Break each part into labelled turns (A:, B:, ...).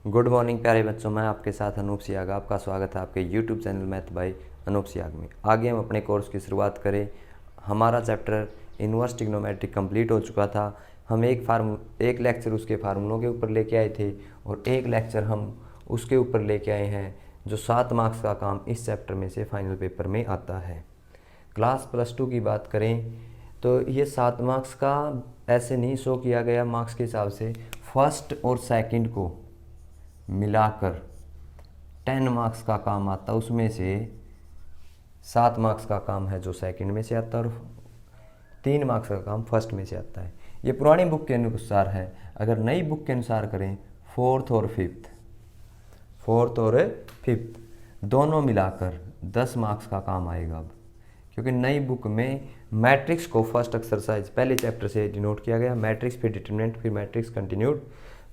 A: Good morning प्यारे बच्चों, मैं आपके साथ अनूप सियाग। आपका स्वागत है आपके YouTube channel math by Anoop Siyag में। आगे हम अपने कोर्स की शुरुआत करें। हमारा चैप्टर इनवर्स ट्रिग्नोमेट्रिक कंप्लीट हो चुका था। हम एक लेक्चर उसके फार्मूलों के ऊपर लेके आए थे और एक लेक्चर हम उसके ऊपर लेके आए हैं जो 7 मार्क्स का काम इस चैप्टर में से फाइनल पेपर में आता है। क्लास +2 की बात करें तो ये 7 मार्क्स का ऐसे नहीं शो किया गया मार्क्स के हिसाब से, फर्स्ट और सेकंड को मिलाकर 10 मार्क्स का काम आता, उसमें से 7 मार्क्स का काम है जो सेकंड में से आता है और 3 मार्क्स का काम फर्स्ट में से आता है। ये पुरानी बुक के अनुसार है। अगर नई बुक के अनुसार करें फोर्थ और फिफ्थ दोनों मिलाकर 10 मार्क्स का काम आएगा। अब क्योंकि नई बुक में मैट्रिक्स को फर्स्ट एक्सरसाइज पहले चैप्टर से डिनोट किया गया, मैट्रिक्स फिर डिटरमिनेंट फिर मैट्रिक्स कंटिन्यूड,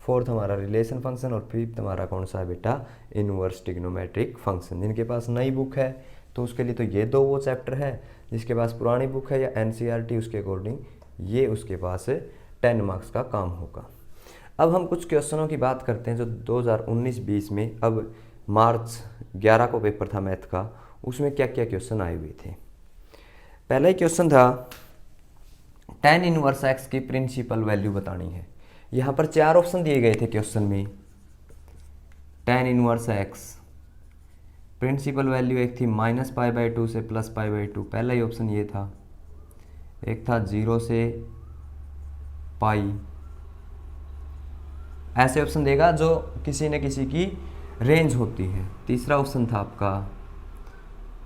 A: फोर्थ हमारा रिलेशन फंक्शन और फिफ्थ हमारा कौन सा है बेटा, इनवर्स ट्रिग्नोमेट्रिक फंक्शन। जिनके पास नई बुक है तो उसके लिए तो ये दो वो चैप्टर है, जिसके पास पुरानी बुक है या एनसीईआरटी उसके अकॉर्डिंग ये उसके पास 10 मार्क्स का काम होगा। अब हम कुछ क्वेश्चनों की बात करते हैं जो 2019-20 में, अब मार्च 11 को पेपर था मैथ का, उसमें क्या क्या क्वेश्चन आए हुए थे। पहला ही क्वेश्चन था tan इनवर्स x की प्रिंसिपल वैल्यू बतानी है। यहाँ पर 4 ऑप्शन दिए गए थे क्वेश्चन में। tan inverse x principal value एक थी -π/2 से +π/2, पहला ही ऑप्शन ये था। एक था 0 से पाई, ऐसे ऑप्शन देगा जो किसी न किसी की रेंज होती है। तीसरा ऑप्शन था आपका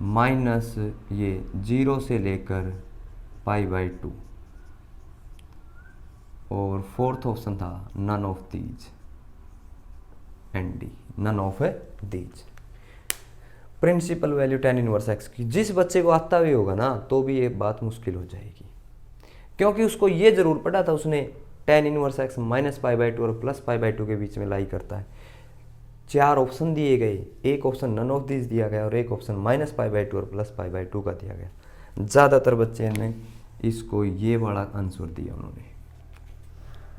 A: -0 से लेकर π/2 और फोर्थ ऑप्शन था none of these none of these. Principal value tan inverse x की जिस बच्चे को आता भी होगा ना तो भी ये बात मुश्किल हो जाएगी, क्योंकि उसको ये जरूर पता था, उसने tan इनवर्स x -π/2 और +π/2 के बीच में लाई करता है। 4 ऑप्शन दिए गए, एक ऑप्शन नन ऑफ दिस दिया गया और एक ऑप्शन -π/2 और +π/2 का दिया गया। ज़्यादातर बच्चे ने इसको ये वाला आंसर दिया। उन्होंने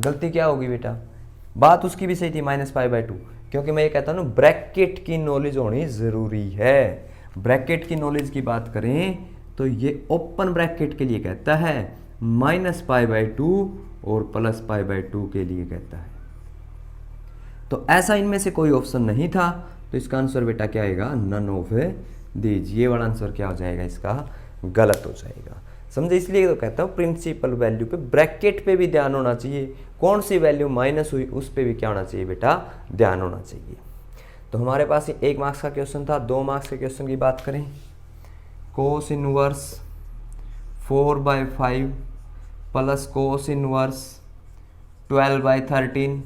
A: गलती क्या होगी बेटा, बात उसकी भी सही थी -π/2, क्योंकि मैं ये कहता हूँ ब्रैकेट की नॉलेज होनी ज़रूरी है। ब्रैकेट की नॉलेज की बात करें तो ये ओपन ब्रैकेट के लिए कहता है, -π/2 और +π/2 के लिए कहता है। तो ऐसा इनमें से कोई ऑप्शन नहीं था, तो इसका आंसर बेटा क्या आएगा, नन ऑफ दीज। ये वाला आंसर क्या हो जाएगा, इसका गलत हो जाएगा। समझे, इसलिए तो कहता हूँ प्रिंसिपल वैल्यू पे ब्रैकेट पे भी ध्यान होना चाहिए। कौन सी वैल्यू माइनस हुई उस पे भी क्या होना चाहिए बेटा, ध्यान होना चाहिए। तो हमारे पास 1 मार्क्स का क्वेश्चन था। 2 मार्क्स के क्वेश्चन की बात करें, cos inverse 4/5 plus cos inverse 12/13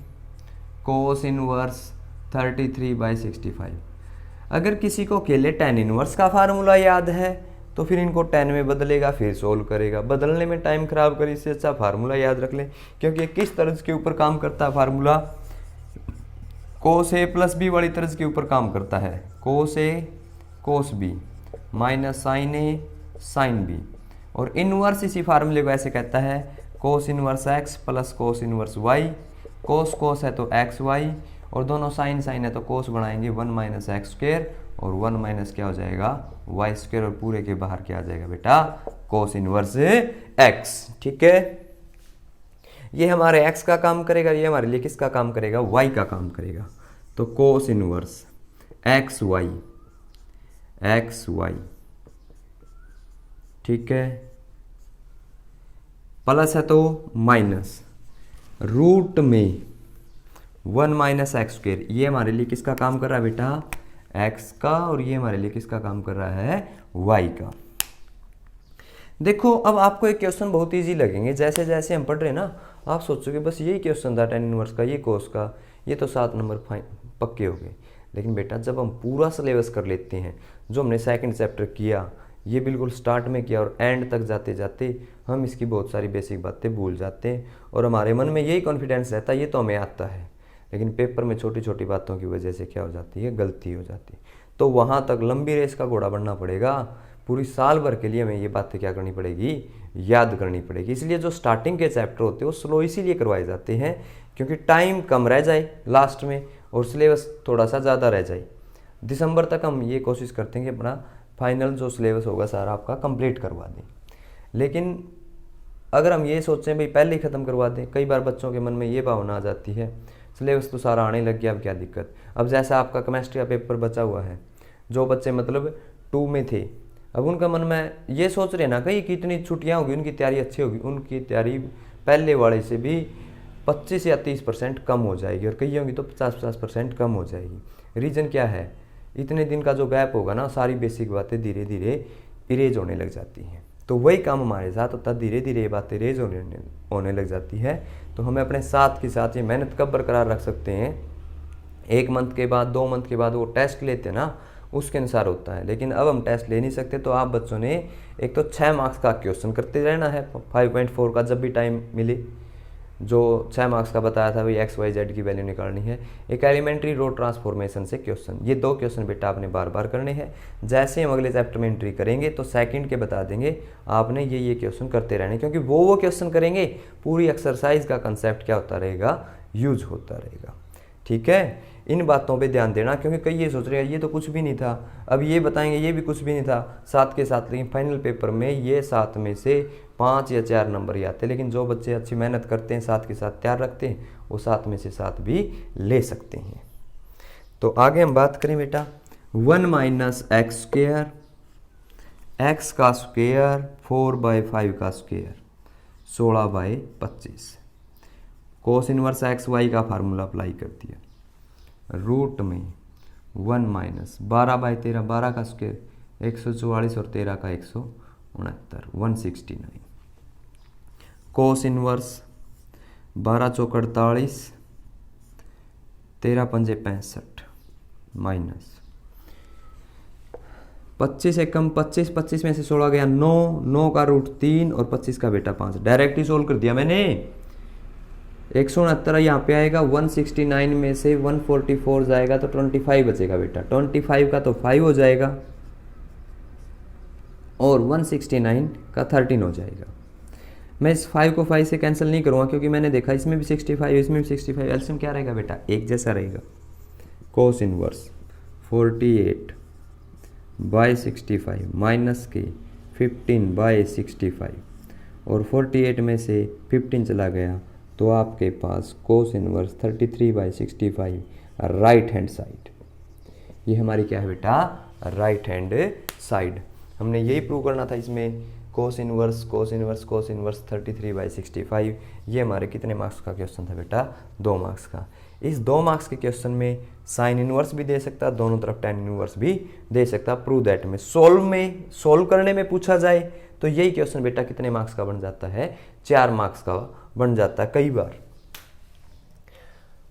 A: कोस इनवर्स 33/65। अगर किसी को अकेले tan इनवर्स का फार्मूला याद है तो फिर इनको 10 में बदलेगा, फिर सोल्व करेगा। बदलने में टाइम खराब करे इससे अच्छा फार्मूला याद रख ले, क्योंकि किस तर्ज के ऊपर काम करता है formula, cos a plus b वाली तर्ज के ऊपर काम करता है। Cos a cos b minus sine a sine b, और इनवर्स इसी फार्मूले को ऐसे कहता है cos inverse x plus cos inverse y. Cos cos है तो एक्स वाई, और दोनों साइन साइन है तो कोस बनाएंगे 1 - x² और 1 क्या हो जाएगा, y², और पूरे के बाहर क्या आ जाएगा बेटा, कोस इनवर्स x। ठीक है, ये हमारे x का काम करेगा, ये हमारे लिए किसका काम करेगा, y का काम करेगा। तो कोस इनवर्स एक्स वाई, ठीक है, प्लस है तो माइनस, रूट में 1 - x²। ये हमारे लिए किसका काम कर रहा है बेटा, x का, और ये हमारे लिए किसका काम कर रहा है, y का। देखो अब आपको एक क्वेश्चन बहुत इजी लगेंगे, जैसे जैसे हम पढ़ रहे हैं ना, आप सोचोगे बस यही क्वेश्चन था tan इनवर्स का, ये कोस का, ये तो 7 नंबर पक्के हो गए। लेकिन बेटा जब हम पूरा सिलेबस कर लेते हैं, जो हमने सेकंड चैप्टर किया, ये बिल्कुल स्टार्ट में किया और एंड तक जाते जाते हम इसकी बहुत सारी बेसिक बातें भूल जाते हैं, और हमारे मन में यही कॉन्फिडेंस रहता है ये तो हमें आता है, लेकिन पेपर में छोटी छोटी बातों की वजह से क्या हो जाती है, गलती हो जाती है। तो वहाँ तक लंबी रेस का घोड़ा बनना पड़ेगा, पूरी साल भर के लिए हमें ये बातें क्या करनी पड़ेगी, याद करनी पड़ेगी। इसलिए जो स्टार्टिंग के चैप्टर होते हैं वो स्लो इसीलिए करवाए जाते हैं क्योंकि टाइम कम रह जाए लास्ट में, और सिलेबस थोड़ा सा ज़्यादा रह जाए। दिसंबर तक हम ये कोशिश करते हैं कि अपना फाइनल जो सिलेबस होगा सारा आपका कंप्लीट करवा दें। लेकिन अगर हम ये सोचें भाई पहले ही ख़त्म करवा दें, कई बार बच्चों के मन में ये भावना आ जाती है सिलेबस तो सारा आने लग गया, अब क्या दिक्कत। अब जैसा आपका केमिस्ट्री का पेपर बचा हुआ है, जो बच्चे मतलब 2 में थे, अब उनका मन में ये सोच रहे ना कहीं कितनी छुट्टियाँ होगी, उनकी तैयारी अच्छी होगी, उनकी तैयारी पहले वाले से भी 25 या 30% कम हो जाएगी, और कई होंगी तो 50% कम हो जाएगी। रीज़न क्या है, इतने दिन का जो गैप होगा ना, सारी बेसिक बातें धीरे धीरे इरेज होने लग जाती हैं। तो वही काम हमारे साथ होता है, धीरे धीरे ये बातें इरेज होने लग जाती है। तो हमें अपने साथ के साथ ये मेहनत कब बरकरार रख सकते हैं, 1 मंथ के बाद 2 मंथ के बाद वो टेस्ट लेते हैं ना, उसके अनुसार होता है। लेकिन अब हम टेस्ट ले नहीं सकते, तो आप बच्चों ने एक तो 6 मार्क्स का क्वेश्चन करते रहना है 5.4 का, जब भी टाइम मिले, जो 6 मार्क्स का बताया था भाई XYZ की वैल्यू निकालनी है। एक एलिमेंट्री रो ट्रांसफॉर्मेशन से क्वेश्चन, ये 2 क्वेश्चन बेटा आपने बार बार करने हैं। जैसे हम अगले चैप्टर में एंट्री करेंगे तो सेकंड के बता देंगे, आपने ये क्वेश्चन करते रहने, क्योंकि वो क्वेश्चन करेंगे, पूरी एक्सरसाइज का कंसेप्ट क्या होता रहेगा, यूज होता रहेगा। ठीक है, इन बातों पे ध्यान देना, क्योंकि कई ये सोच रहे हैं ये तो कुछ भी नहीं था, अब ये बताएंगे ये भी कुछ भी नहीं था, साथ के साथ। लेकिन फाइनल पेपर में ये 7 में से 5 या 4 नंबर ही आते हैं। लेकिन जो बच्चे अच्छी मेहनत करते हैं, साथ के साथ तैयार रखते हैं, वो 7 में से 7 भी ले सकते हैं। तो आगे हम बात करें बेटा 1 माइनस एक्स स्क्वेयर, एक्स का स्क्वेयर 4/5 का square 16/25, cos inverse x y का फार्मूला अप्लाई कर दिया, रूट में 1 माइनस 12/13, 12 का स्क्वेयर 144 और 13 का 169, 169, कोस इनवर्स 12 चौक 48, 13 पंजे 65, माइनस 25 से कम 25, 25 में से 16 गया 9, 9 का रूट 3 और 25 का बेटा 5, डायरेक्ट ही सोल्व कर दिया मैंने। 169 यहाँ पे आएगा, 169 में से 144 जाएगा तो 25 बचेगा बेटा, 25 का तो 5 हो जाएगा और 169 का 13 हो जाएगा। मैं इस 5 को 5 से कैंसिल नहीं करूँगा, क्योंकि मैंने देखा इसमें भी 65 इसमें भी 65, एलसीएम क्या रहेगा बेटा, एक जैसा रहेगा। कोस इनवर्स 48/65 माइनस के 15/65, और 48 में से 15 चला गया तो आपके पास cos inverse 33/65 right hand side. ये हमारी क्या है बेटा, राइट हैंड साइड। हमने यही प्रूव करना था इसमें, कोस इनवर्स 33/65। ये हमारे कितने मार्क्स का क्वेश्चन था बेटा, 2 मार्क्स का। इस 2 मार्क्स के क्वेश्चन में साइन इनवर्स भी दे सकता, दोनों तरफ टेन इनवर्स भी दे सकता। प्रूव दैट में सोल्व करने में पूछा जाए तो यही क्वेश्चन बेटा कितने मार्क्स का बन जाता है, 4 मार्क्स का बन जाता है कई बार।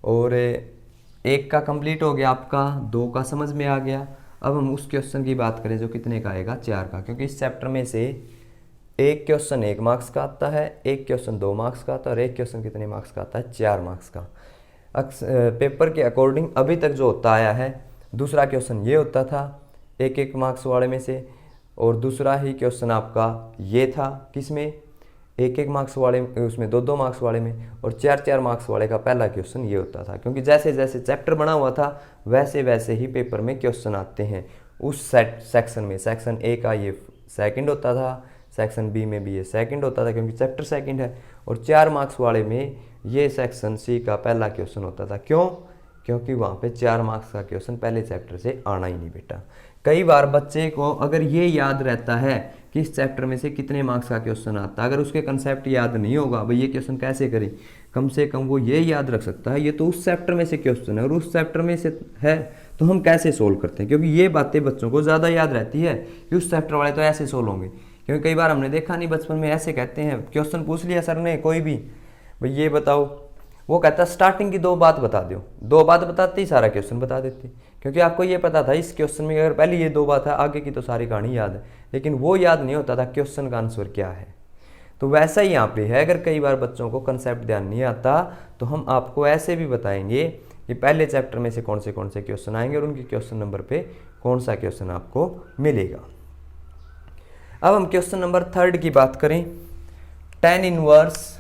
A: और 1 का कंप्लीट हो गया आपका, 2 का समझ में आ गया। अब हम उस क्वेश्चन की बात करें जो कितने का आएगा, 4 का, क्योंकि इस चैप्टर में से एक क्वेश्चन 1 मार्क्स का आता है, एक क्वेश्चन 2 मार्क्स का आता है, और एक क्वेश्चन कितने मार्क्स का आता है, 4 मार्क्स का। पेपर के अकॉर्डिंग अभी तक जो होता आया है, दूसरा क्वेश्चन ये होता था 1-1 मार्क्स वाले में से, और दूसरा ही क्वेश्चन आपका ये था किसमें, 1-1 मार्क्स वाले, उसमें 2-2 मार्क्स वाले में, और 4-4 मार्क्स वाले का पहला क्वेश्चन ये होता था। क्योंकि जैसे जैसे चैप्टर बना हुआ था वैसे वैसे ही पेपर में क्वेश्चन आते हैं उस सेक्शन में। सेक्शन ए का ये सेकंड होता था, सेक्शन बी में भी ये सेकंड होता था, क्योंकि चैप्टर सेकंड है। और 4 मार्क्स वाले में ये सेक्शन सी का पहला क्वेश्चन होता था। क्यों? क्योंकि वहाँ पे 4 मार्क्स का क्वेश्चन पहले चैप्टर से आना ही नहीं बेटा। कई बार बच्चे को अगर ये याद रहता है कि इस चैप्टर में से कितने मार्क्स का क्वेश्चन आता है, अगर उसके कंसेप्ट याद नहीं होगा भाई ये क्वेश्चन कैसे करें, कम से कम वो ये याद रख सकता है ये तो उस चैप्टर में से क्वेश्चन है और उस चैप्टर में से है तो हम कैसे सोल्व करते हैं। क्योंकि ये बातें बच्चों को ज़्यादा याद रहती है कि उस चैप्टर वाले तो ऐसे सोल्व होंगे। क्योंकि कई बार हमने देखा नहीं बचपन में ऐसे कहते हैं, क्वेश्चन पूछ लिया सर ने कोई भी, भाई ये बताओ, वो कहता स्टार्टिंग की 2 बात बता दो, 2 बात बताते ही सारा क्वेश्चन बता देते। क्योंकि आपको ये पता था इस क्वेश्चन में अगर पहले ये 2 बात है आगे की तो सारी कहानी याद है, लेकिन वो याद नहीं होता था क्वेश्चन का आंसर क्या है। तो वैसा ही यहाँ पे है, अगर कई बार बच्चों को कंसेप्ट ध्यान नहीं आता तो हम आपको ऐसे भी बताएंगे कि पहले चैप्टर में से कौन से क्वेश्चन आएंगे और उनके क्वेश्चन नंबर पे कौन सा क्वेश्चन आपको मिलेगा। अब हम क्वेश्चन नंबर 3 की बात करें। tan inverse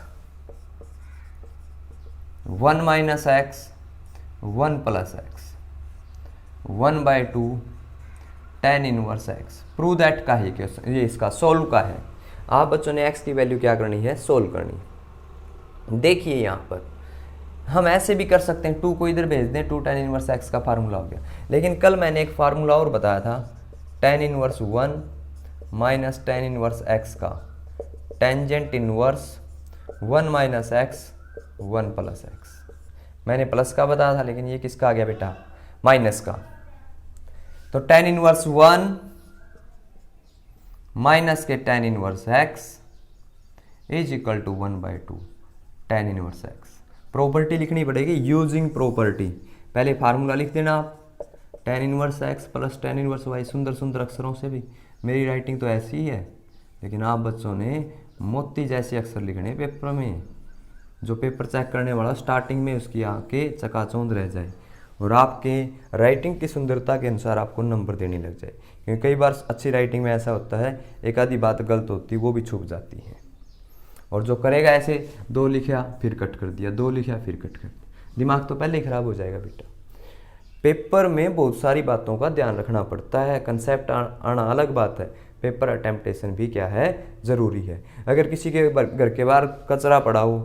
A: 1 - x 1 plus x 1/2 tan inverse x. Prove that का है क्वेश्चन, ये इसका सोल्व का है। आप बच्चों ने x की वैल्यू क्या करनी है, सोल्व करनी है। देखिए यहाँ पर हम ऐसे भी कर सकते हैं, 2 को इधर भेज दें, 2 tan इनवर्स एक्स का फार्मूला हो गया। लेकिन कल मैंने एक फार्मूला और बताया था, tan inverse 1 minus tan inverse x का tangent inverse 1 minus x 1 plus x. मैंने प्लस का बताया था, लेकिन ये किसका आ गया बेटा, माइनस का। तो tan इनवर्स 1 माइनस के tan inverse x is equal to 1/2 tan inverse x. Property लिखनी पड़ेगी यूजिंग प्रॉपर्टी। पहले फार्मूला लिख देना आप, tan inverse x plus tan inverse y. सुंदर सुंदर अक्षरों से भी, मेरी राइटिंग तो ऐसी ही है, लेकिन आप बच्चों ने मोती जैसे अक्षर लिखने पेपर में, जो पेपर चेक करने वाला स्टार्टिंग में उसकी आंखें चकाचौंध रह जाए और आपके राइटिंग की सुंदरता के अनुसार आपको नंबर देने लग जाए। क्योंकि कई बार अच्छी राइटिंग में ऐसा होता है, एक आधी बात गलत होती है, वो भी छुप जाती है। और जो करेगा ऐसे 2 लिखा फिर कट कर दिया, 2 लिखा फिर कट कर दिया, दिमाग तो पहले ही खराब हो जाएगा बेटा। पेपर में बहुत सारी बातों का ध्यान रखना पड़ता है, कंसेप्ट आना अलग बात है, पेपर अटेम्पटेशन भी क्या है, ज़रूरी है। अगर किसी के घर के बाहर कचरा पड़ा हो,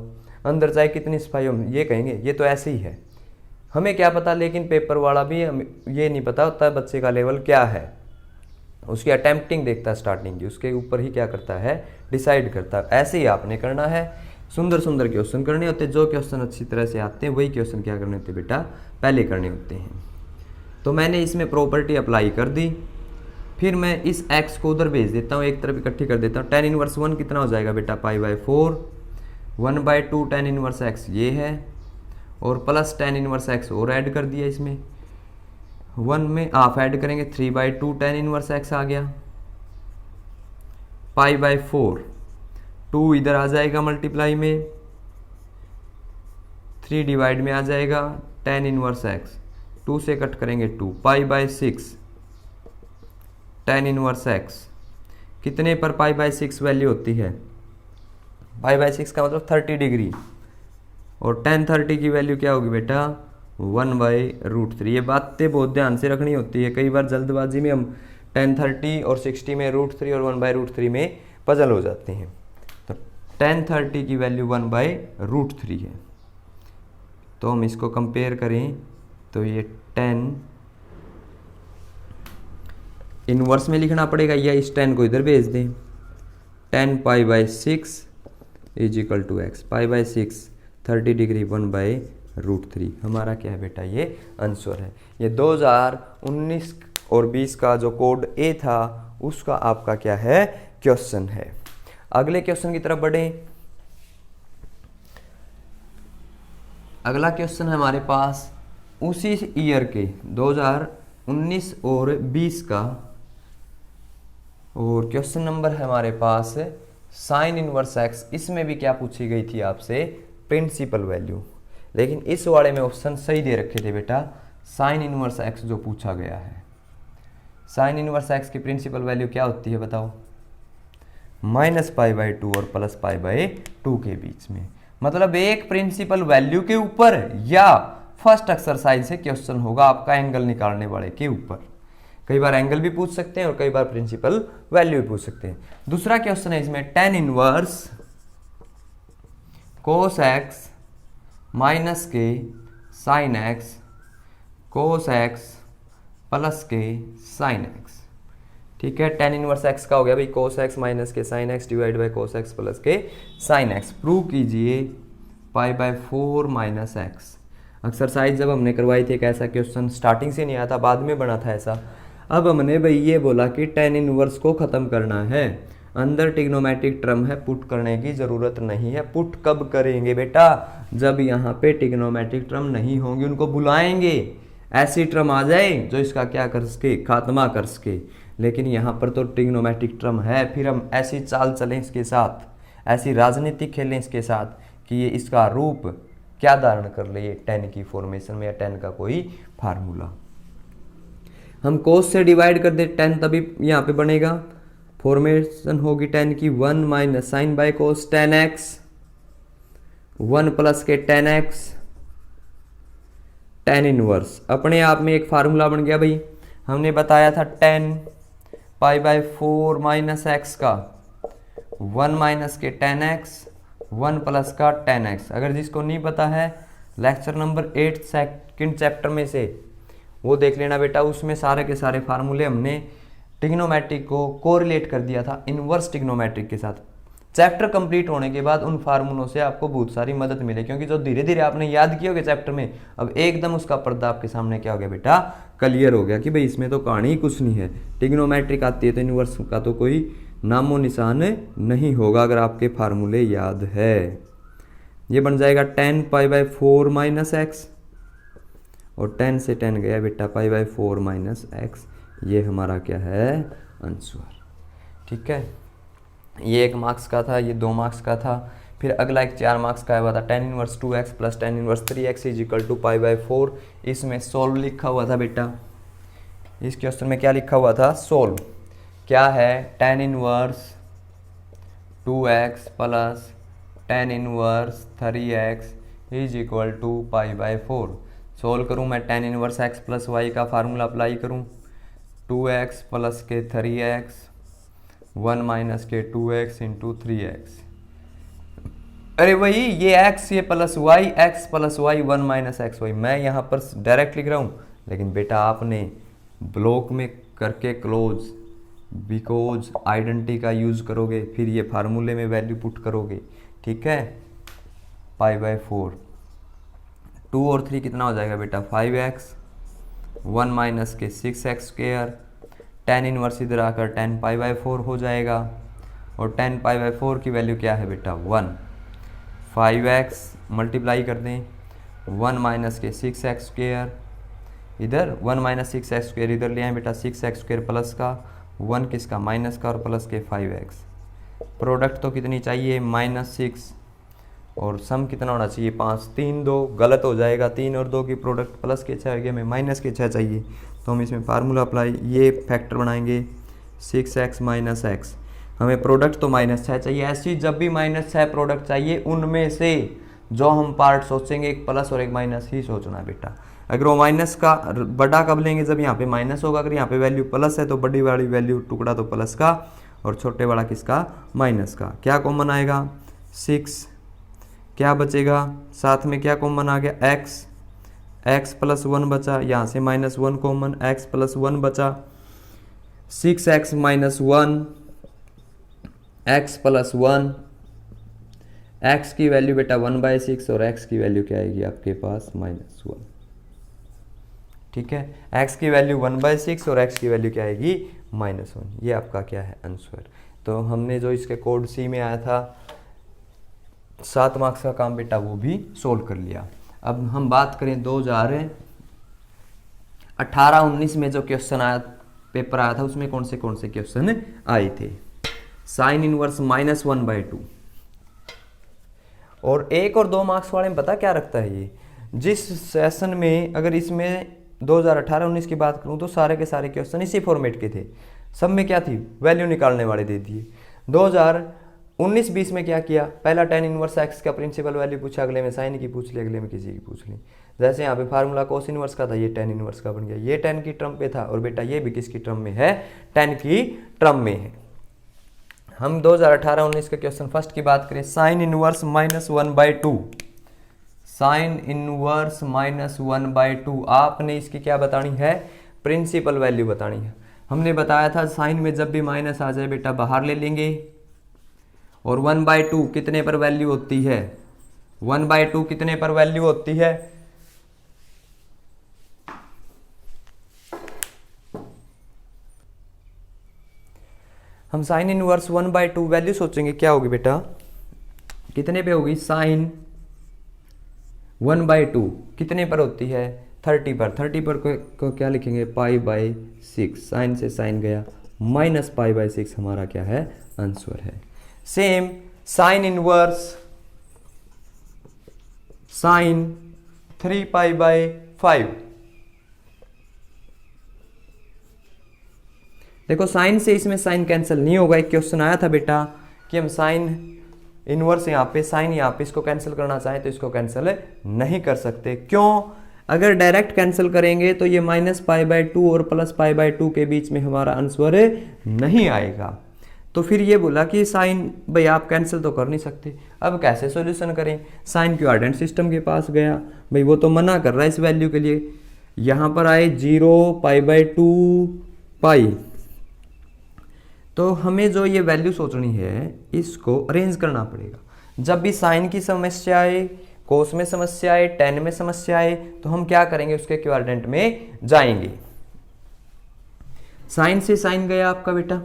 A: अंदर चाहे कितनी सफाई हो, ये कहेंगे ये तो ऐसे ही है, हमें क्या पता। लेकिन पेपर वाला भी ये नहीं पता होता है बच्चे का लेवल क्या है, उसकी अटेम्प्टिंग देखता है स्टार्टिंग की, उसके ऊपर ही क्या करता है, डिसाइड करता है। ऐसे ही आपने करना है, सुंदर सुंदर क्वेश्चन करने होते हैं। जो क्वेश्चन अच्छी तरह से आते हैं वही क्वेश्चन क्या करने होते हैं बेटा, पहले करने होते हैं। तो मैंने इसमें प्रॉपर्टी अप्लाई कर दी, फिर मैं इस x को उधर भेज देता हूँ, एक तरफ इकट्ठी कर देता हूँ। tan इनवर्स 1 कितना हो जाएगा बेटा, π/4 1/2 tan इनवर्स x ये है, और प्लस tan इनवर्स x और ऐड कर दिया इसमें, 1 में हाफ ऐड करेंगे 3/2 tan इनवर्स x आ गया, π/4 2 इधर आ जाएगा मल्टीप्लाई में, 3 डिवाइड में आ जाएगा tan इनवर्स x, 2 से कट करेंगे 2, π/6 tan इनवर्स x कितने पर π/6 वैल्यू होती है, π/6 का मतलब 30 डिग्री, और tan 30 की वैल्यू क्या होगी बेटा, 1/√3। ये बातें बहुत ध्यान से रखनी होती है, कई बार जल्दबाजी में हम tan 30 और 60 में √3 और 1/√3 में पजल हो जाते हैं। तो tan 30 की वैल्यू 1/√3 है। तो हम इसको कंपेयर करें तो ये tan इनवर्स में लिखना पड़ेगा, या इस tan को इधर भेज दें, tan π/6 is equal to x, π/6 30 degree 1/√3 हमारा क्या है बेटा, ये आंसर है। ये 2019 और 20 का जो कोड ए था उसका आपका क्या है, क्वेश्चन है। अगले क्वेश्चन की तरफ बढ़े। अगला क्वेश्चन है हमारे पास उसी ईयर के 2019 और 20 का, और क्वेश्चन नंबर है हमारे पास साइन इनवर्स एक्स। इसमें भी क्या पूछी गई थी आपसे, प्रिंसिपल वैल्यू, लेकिन इस वाले में ऑप्शन सही दे रखे थे बेटा, साइन इनवर्स एक्स जो पूछा गया है। साइन इनवर्स एक्स की प्रिंसिपल वैल्यू क्या होती है बताओ, -π/2 और +π/2 के बीच में। मतलब एक प्रिंसिपल वैल्यू के ऊपर या फर्स्ट एक्सरसाइज से क्वेश्चन होगा आपका एंगल निकालने वाले के ऊपर। कई बार एंगल भी पूछ सकते हैं और कई बार प्रिंसिपल वैल्यू भी पूछ सकते हैं। दूसरा क्वेश्चन है इसमें tan inverse cos x minus के sine x cos x plus के साइन x। ठीक है, tan इनवर्स x का हो गया भाई cos x माइनस के sine x divide by cos x plus के साइन x। प्रूव कीजिए π/4 माइनस x। एक्सरसाइज जब हमने करवाई थी एक ऐसा क्वेश्चन स्टार्टिंग से नहीं आया था, बाद में बना था ऐसा। अब हमने भाई ये बोला कि tan इनवर्स को ख़त्म करना है, अंदर ट्रिग्नोमेट्रिक टर्म है, पुट करने की ज़रूरत नहीं है। पुट कब करेंगे बेटा, जब यहाँ पे ट्रिग्नोमेट्रिक टर्म नहीं होंगी, उनको बुलाएंगे, ऐसी टर्म आ जाए जो इसका क्या कर सके, खात्मा कर सके। लेकिन यहाँ पर तो ट्रिग्नोमेट्रिक टर्म है, फिर हम ऐसी चाल चलें इसके साथ, ऐसी राजनीति खेलें इसके साथ कि ये इसका रूप क्या धारण कर ले, ये tan की फॉर्मेशन में या tan का कोई फार्मूला। हम cos से डिवाइड कर दे tan, तभी यहाँ पे बनेगा, फॉर्मेशन होगी tan की 1 माइनस sine by cos tan x, 1 plus के tan x टेन इनवर्स अपने आप में एक फार्मूला बन गया भाई। हमने बताया था ten pi by 4 minus x का 1 माइनस के 10x 1 प्लस का 10x। अगर जिसको नहीं पता है लेक्चर नंबर 8 सेकंड चैप्टर में से वो देख लेना बेटा, उसमें सारे के सारे फार्मूले हमने ट्रिग्नोमेट्रिक को कोरिलेट कर दिया था इनवर्स ट्रिग्नोमेट्रिक के साथ। चैप्टर कंप्लीट होने के बाद उन फार्मूलों से आपको बहुत सारी मदद मिले, क्योंकि जो धीरे धीरे आपने याद किए होगे चैप्टर में, अब एकदम उसका पर्दा आपके सामने क्या हो गया बेटा, क्लियर हो गया कि भाई इसमें तो कहानी ही कुछ नहीं है। ट्रिग्नोमेट्रिक आती है तो इनवर्स का तो कोई नामो निशान नहीं होगा अगर आपके फार्मूले याद है। ये बन जाएगा 10 पाई बाय 4 माइनस एक्स, और 10 से 10 गया बेटा पाई बाय 4 माइनस एक्स। ये हमारा क्या है, आंसर। ठीक है, ये 1 मार्क्स का था, ये 2 मार्क्स का था। फिर अगला एक 4 मार्क्स का हुआ था tan inverse 2x plus tan inverse 3x is equal to pi by 4। इसमें सोल्व लिखा हुआ था बेटा, इस क्वेश्चन में क्या लिखा हुआ था, सोल्व। क्या है, tan inverse 2x plus tan inverse 3x is equal to pi by 4। Solve करूँ मैं, tan inverse x plus y का फार्मूला अप्लाई करूँ, 2x प्लस के 3x 1 माइनस के 2x इंटू 3x। अरे वही ये x ये plus y, x plus y 1 minus x y, मैं यहाँ पर डायरेक्ट लिख रहा हूँ, लेकिन बेटा आपने ब्लॉक में करके क्लोज बिकॉज आइडेंटिटी का यूज करोगे, फिर ये फार्मूले में वैल्यू पुट करोगे। ठीक है, पाई बाय 4, 2 और 3 कितना हो जाएगा बेटा, 5x 1 माइनस के 6x स्क्वायर, टेन इनवर्स इधर आकर 10 पाई बाय 4 हो जाएगा, और 10 पाई बाय 4 की वैल्यू क्या है बेटा 1। 5x मल्टीप्लाई कर दें 1 माइनस के 6x स्क्वायर, इधर 1 माइनस 6x स्क्वायर इधर ले आए बेटा, 6x स्क्वायर प्लस का 1 किसका माइनस का, और प्लस के 5x। प्रोडक्ट तो कितनी चाहिए -6, और सम कितना होना चाहिए 5। 3 2 गलत हो जाएगा, 3 और 2 की प्रोडक्ट प्लस के 6 गया, हमें माइनस के 6 चाहिए, तो हम इसमें फार्मूला अप्लाई, ये फैक्टर बनाएंगे 6x माइनस एक्स। हमें प्रोडक्ट तो -6 चाहिए, ऐसी जब भी -6 प्रोडक्ट चाहिए उनमें से जो हम पार्ट सोचेंगे एक प्लस और एक माइनस ही सोचना है बेटा। अगर वो माइनस का बड़ा कब लेंगे, जब यहाँ पे माइनस होगा, अगर यहाँ पे वैल्यू प्लस है तो बड़ी वाली वैल्यू टुकड़ा तो प्लस का और छोटे वाला किसका, माइनस का। क्या कॉमन आएगा 6, क्या बचेगा, साथ में क्या कॉमन आ गया x प्लस 1 बचा, यहाँ से -1 कॉमन, x प्लस 1 बचा, 6x minus 1 x plus 1, x की वैल्यू बेटा 1/6 और x की वैल्यू क्या आएगी आपके पास -1। ठीक है, x की वैल्यू 1/6 और x की वैल्यू क्या आएगी -1। ये आपका क्या है आंसर। तो हमने जो इसके कोड सी में आया था 7 मार्क्स का काम बेटा वो भी सोल्व कर लिया। अब हम बात करें 2018-19 में जो क्वेश्चन आया, पेपर आया था, उसमें कौन से क्वेश्चन आए थे। साइन इनवर्स -1/2, और 1 और 2 मार्क्स वाले में पता क्या रखता है ये, जिस सेशन में अगर इसमें 2018-19 की बात करूं तो सारे के सारे क्वेश्चन इसी फॉर्मेट के थे। सब में क्या थी, वैल्यू निकालने वाले दे दिए। 2019-20 में क्या किया, पहला टेन इनवर्स एक्स का प्रिंसिपल वैल्यू पूछा, अगले में साइन की पूछ ली, अगले में किसी की पूछ ली। जैसे यहाँ पे फार्मूला कोस इनवर्स का था, ये टेन इनवर्स का बन गया, ये 10 की टर्म पे था, और बेटा ये भी किसकी टर्म में है, 10 की टर्म में है। हम 2018-19 के क्वेश्चन फर्स्ट की बात करें, साइन इनवर्स -1/2, साइन इनवर्स -1/2, आपने इसकी क्या बतानी है, प्रिंसिपल वैल्यू बतानी है। हमने बताया था साइन में जब भी माइनस आ जाए बेटा बाहर ले लेंगे, और 1/2 कितने पर वैल्यू होती है, 1/2 कितने पर वैल्यू होती है, हम साइन इनवर्स 1/2 वैल्यू सोचेंगे क्या होगी बेटा, कितने पे होगी, साइन 1/2 कितने पर होती है, 30 पर। 30 पर को क्या लिखेंगे, π/6, साइन से साइन गया, -π/6 हमारा क्या है, आंसर है। सेम साइन इनवर्स साइन 3π/5, देखो साइन से इसमें साइन कैंसिल नहीं होगा। एक क्वेश्चन आया था बेटा कि हम साइन इनवर्स यहाँ पे, साइन यहाँ पे, इसको कैंसिल करना चाहें तो इसको कैंसिल नहीं कर सकते। क्यों, अगर डायरेक्ट कैंसिल करेंगे तो ये -π/2 और +π/2 के बीच में हमारा आंसर नहीं आएगा। तो फिर ये बोला कि साइन भाई आप कैंसिल तो कर नहीं सकते, अब कैसे सॉल्यूशन करें। साइन क्वाड्रेंट सिस्टम के पास गया, भाई वो तो मना कर रहा है इस वैल्यू के लिए। यहाँ पर आए 0, π/2 पाई, तो हमें जो ये वैल्यू सोचनी है इसको अरेंज करना पड़ेगा। जब भी साइन की समस्या आए, कोस में समस्या आए, टेन में समस्या आए, तो हम क्या करेंगे, उसके क्वाड्रेंट में जाएंगे। साइन से साइन गया आपका बेटा,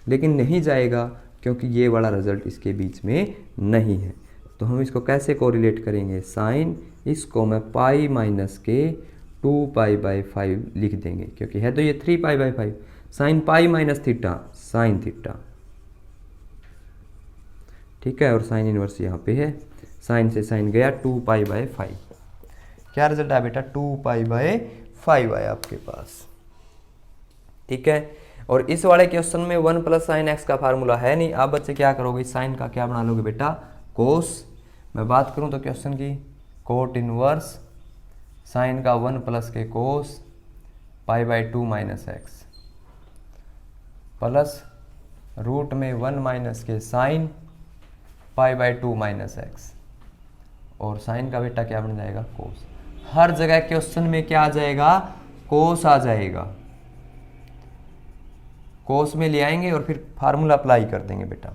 A: लेकिन नहीं जाएगा क्योंकि ये वाला रिजल्ट इसके बीच में नहीं है। तो हम इसको कैसे कोरिलेट करेंगे, साइन, इसको मैं पाई माइनस के 2π/5 लिख देंगे, क्योंकि है तो ये 3π/5। Sine pi minus theta, sine theta, ठीक है। और साइन इनवर्स यहाँ पे है, साइन से साइन गया 2π/5। क्या रिजल्ट आया बेटा, 2π/5 आया आपके पास, ठीक है। और इस वाले क्वेश्चन में 1 + sin x का फार्मूला है नहीं। आप बच्चे क्या करोगे, साइन का क्या बना लोगे बेटा, कोस। मैं बात करूं तो क्वेश्चन की, कोट इनवर्स साइन का 1 + के कोस π/2 - x प्लस रूट में 1 - के साइन π/2 - x, और साइन का बेटा क्या बन जाएगा, कोस। हर जगह क्वेश्चन में क्या आ जाएगा, कोस आ जाएगा। कोस में ले आएंगे और फिर फार्मूला अप्लाई कर देंगे बेटा,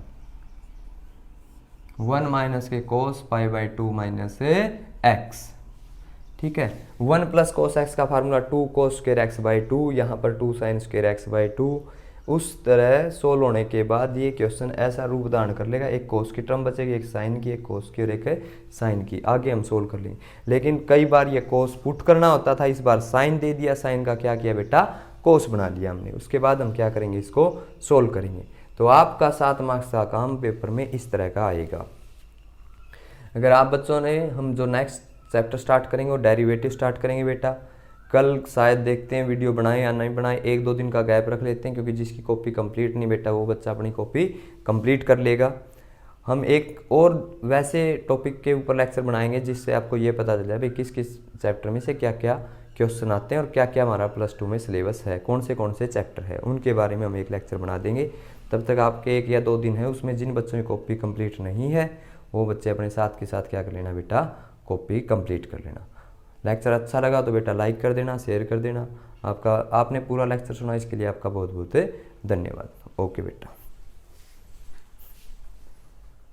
A: 1 - के कोस π/2 - x, ठीक है। 1 + cos x का फार्मूला 2 cos स्क्वायर x/2, यहाँ पर 2 sin स्क्वायर x/2। उस तरह सोल्व होने के बाद ये क्वेश्चन ऐसा रूप धारण कर लेगा, एक कोस की टर्म बचेगी, एक साइन की, एक कोस की और एक साइन की। आगे हम सोल्व कर लेंगे। लेकिन कई बार ये कोस पुट करना होता था, इस बार साइन दे दिया, साइन का क्या किया बेटा, कोस बना लिया हमने। उसके बाद हम क्या करेंगे, इसको सोल्व करेंगे। तो आपका 7 मार्क्स का काम पेपर में इस तरह का आएगा। अगर आप बच्चों ने, हम जो नेक्स्ट चैप्टर स्टार्ट करेंगे वो डेरिवेटिव स्टार्ट करेंगे बेटा। कल शायद देखते हैं वीडियो बनाए या नहीं बनाए, 1-2 दिन का गैप रख लेते हैं, क्योंकि जिसकी कॉपी कंप्लीट नहीं बेटा वो बच्चा अपनी कॉपी कंप्लीट कर लेगा। हम एक और वैसे टॉपिक के ऊपर लेक्चर बनाएंगे जिससे आपको ये पता चल जाए भाई किस किस चैप्टर में से क्या क्या क्वेश्चन आते हैं और क्या क्या हमारा +2 में सिलेबस है, कौन से चैप्टर है, उनके बारे में हम एक लेक्चर बना देंगे। तब तक आपके 1 या 2 दिन है, उसमें जिन बच्चों की कॉपी कंप्लीट नहीं है वो बच्चे अपने साथ के साथ क्या कर लेना बेटा, कॉपी कंप्लीट कर लेना। लेक्चर अच्छा लगा तो बेटा लाइक कर देना, शेयर कर देना। आपने पूरा लेक्चर सुना, इसके लिए आपका बहुत बहुत धन्यवाद। ओके बेटा।